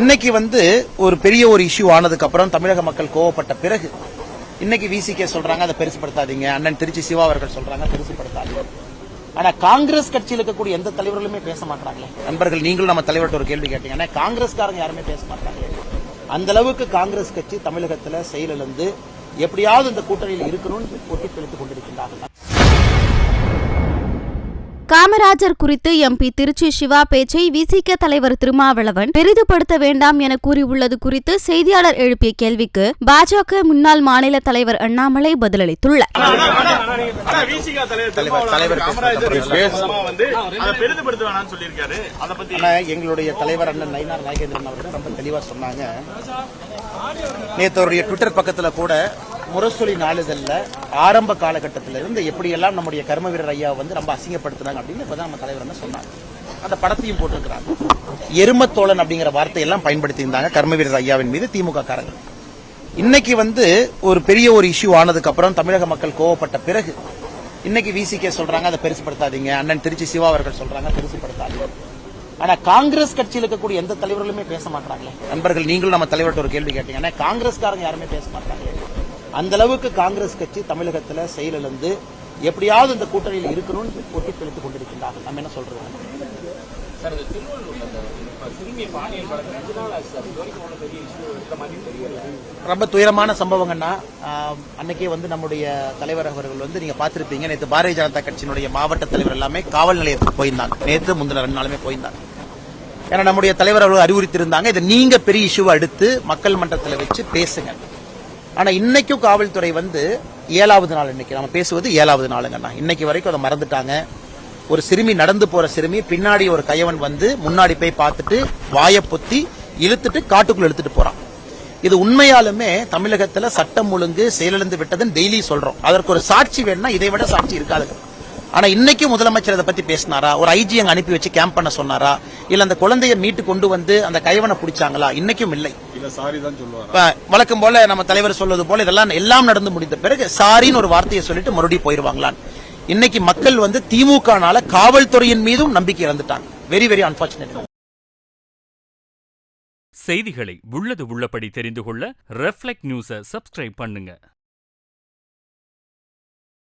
இன்னைக்கு ஒரு பெரிய ஒரு இஷ்யூ ஆனதுக்கு அப்புறம் தமிழக மக்கள் கோவப்பட்ட பிறகு இன்னைக்கு விசிகே சொல்றாங்க அதை பெருசுப்படுத்தாதீங்க, அண்ணன் திருச்சி சிவா அவர்கள் சொல்றாங்க பெருசுப்படுத்தாதீங்க. ஆனா காங்கிரஸ் கட்சியில் இருக்கக்கூடிய எந்த தலைவர்களுமே பேச மாட்டாங்களே. நண்பர்கள், நீங்களும் நம்ம தலைவர்கிட்ட ஒரு கேள்வி கேட்டீங்க. காங்கிரஸ்காரங்க யாருமே பேச மாட்டாங்க. அந்த அளவுக்கு காங்கிரஸ் கட்சி தமிழகத்தில் செயலிழந்து எப்படியாவது இந்த கூட்டணியில் இருக்கணும்னு போட்டி தெளித்துக் கொண்டிருக்கின்றார்கள். காமராஜர் குறித்து எம்பி திருச்சி சிவா பேச்சை விசிக தலைவர் திருமாவளவன் பெரிதுபடுத்த வேண்டாம் என கூறியுள்ளது குறித்து செய்தியாளர் எழுப்பிய கேள்விக்கு பாஜக முன்னாள் மாநில தலைவர் அண்ணாமலை பதிலளித்துள்ளார். எங்களுடைய தலைவர் அண்ணன் நயினார் நாகேந்திரன் அவர்கள் ரொம்ப தெளிவா சொன்னாங்க. நேற்று அவருடைய ட்விட்டர் பக்கத்தில் கூட முரசொலி நாளிதழ்ல ஆரம்ப காலகட்டத்தில் இருந்து எப்படியெல்லாம் நம்முடைய கர்ம வீரர் ஐயா ரொம்ப அசிங்கப்படுத்தினாங்க அப்படின்னு இப்பதான் நம்ம தலைவர் சொன்னாங்க. அந்த படத்தையும் போட்டிருக்கிறாங்க. எருமத்தோழன் அப்படிங்கிற வார்த்தையெல்லாம் பயன்படுத்தி இருந்தாங்க கர்ம வீரர் ஐயாவின் மீது திமுக காரர்கள். இன்னைக்கு ஒரு பெரிய ஒரு இஷ்யூ ஆனதுக்கு அப்புறம் தமிழக மக்கள் கோவப்பட்ட பிறகு இன்னைக்கு விசிகே சொல்றாங்க அதை பெருசுப்படுத்தாதீங்க, அண்ணன் திருச்சி சிவா அவர்கள் சொல்றாங்க பெருசுப்படுத்தாதீங்க. ஆனா காங்கிரஸ் கட்சியில் இருக்கக்கூடிய எந்த தலைவர்களுமே பேச மாட்டாங்களே. நண்பர்கள், நீங்களும் நம்ம தலைவர்கிட்ட ஒரு கேள்வி கேட்டீங்க. காங்கிரஸ்காரங்க யாருமே பேச மாட்டாங்க. அந்த அளவுக்கு காங்கிரஸ் கட்சி தமிழகத்தில் செயலிழந்து எப்படியாவது இந்த கூட்டணியில் இருக்கணும்னு போட்டி தெளித்துக் கொண்டிருக்கின்றார்கள். நம்ம என்ன சொல்றோம்? ரொம்ப துயரமான சம்பவங்கள்னா அன்னைக்கே நம்முடைய தலைவர் அவர்கள் நீங்க பாத்திருப்பீங்க. நேற்று பாரதிய ஜனதா கட்சியினுடைய மாவட்ட தலைவர் எல்லாமே காவல் நிலையத்துக்கு போயிருந்தாங்க. நேற்று முந்தின 2 நாளுமே போயிருந்தாங்க. ஏன்னா நம்முடைய தலைவர் அவர்கள் அறிவுறுத்திருந்தாங்க, இதை நீங்க பெரிய இஷ்யூவை எடுத்து மக்கள் மன்றத்தில் வச்சு பேசுங்க. ஆனா இன்னைக்கும் காவல்துறை 7வது நாள், இன்னைக்கு நம்ம பேசுவது 7வது நாளுங்கண்ணா. இன்னைக்கு வரைக்கும் அதை மறந்துட்டாங்க. ஒரு சிறுமி நடந்து போற சிறுமி பின்னாடி ஒரு கையவன் முன்னாடி போய் பார்த்துட்டு வாயை பொத்தி இழுத்துட்டு காட்டுக்குள்ள இழுத்துட்டு போறான். இது உண்மையாலுமே தமிழகத்துல சட்டம் ஒழுங்கு செயலிழந்து விட்டதுன்னு டெய்லி சொல்றோம். அதற்கு ஒரு சாட்சி வேணும்னா இதை விட சாட்சி இருக்காது. ஆனா இன்னைக்கும் முதலமைச்சர் அதை பத்தி பேசினாரா? ஒரு ஐஜி அங்க அனுப்பி வச்சு கேம்ப் பண்ண சொன்னாரா? இல்ல அந்த குழந்தைய மீட்டு கொண்டு அந்த கைவனை பிடிச்சாங்களா? இன்னைக்கும் இல்லை. வழக்கம் போல நம்ம தலைவர் சொல்வது போல இதெல்லாம் எல்லாம் நடந்து முடிந்த பிறகு சாரின்னு ஒரு வார்த்தையை சொல்லிட்டு மறுபடியும் போயிருவாங்களான்னு. இன்னைக்கு மக்கள் திமுகனால காவல்துறையின் மீதும் நம்பிக்கை இழந்துட்டாங்க. Very very unfortunate. செய்திகளை உள்ளது உள்ளபடி தெரிந்து கொள்ள ரெஃப்ளெக்ட் நியூஸை சப்ஸ்கிரைப் பண்ணுங்க.